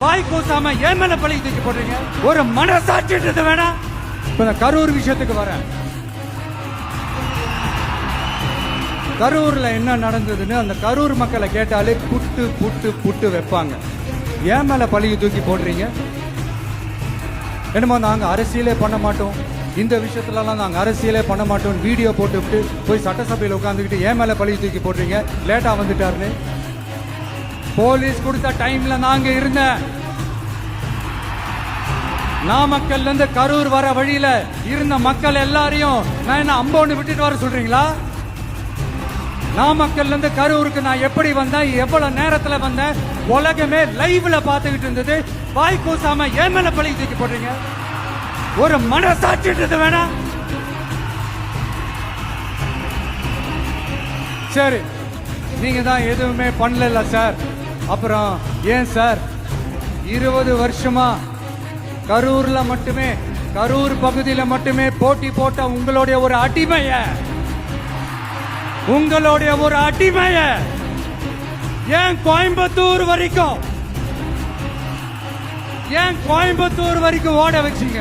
வாய் கூசாம ஏன் மேல பழி தூக்கி போடுறீங்க? ஒரு மனசாட்சின்றது வேணாம். இப்ப நான் கரூர் விஷயத்துக்கு வரேன். கரூர்ல என்ன நடந்ததுன்னு அந்த கரூர் மக்களை கேட்டாலே புட்டு புட்டு புட்டு வைப்பாங்க. ஏன் மேல பழியை தூக்கி போடுறீங்க? என்னமோ நாங்க அரசியலே பண்ண மாட்டோம், இந்த விஷயத்துலலாம் நாங்க அரசியலே பண்ண மாட்டோம், வீடியோ போட்டுவிட்டு போய் சட்டசபையில் உட்காந்துக்கிட்டு ஏன் மேல பழியை தூக்கி போடுறீங்க? லேட்டா வந்துட்டாருன்னு போலீஸ் கொடுத்த டைம்ல நாங்க இருந்தேன். நாமக்கல்ல இருந்து கரூர் வர வழியில இருந்த மக்கள் எல்லாரையும் நான் என்ன அம்போன்னு விட்டுட்டு வர சொல்றீங்களா? நாமக்கல்ல இருந்து கரூருக்கு நான் எப்படி வந்தேன், எவ்வளவு நேரத்துல வந்தேன், உலகமே லைவ்ல பாத்துக்கிட்டு இருந்தது. வாய் கூசாம ஏன் மேல பழி தூக்கி போடுறீங்க? ஒரு மனசாட்சின்றது வேணாம். சரி, நீங்க தான் எதுவுமே பண்ணல சார். அப்புறம் ஏன் சார் 20 வருஷமா கரூர்ல மட்டுமே, கரூர் பகுதியில மட்டுமே போட்டி போட்ட உங்களுடைய ஒரு அடிமைய ஏன் கோயம்புத்தூர் வரைக்கும் ஓட வச்சீங்க?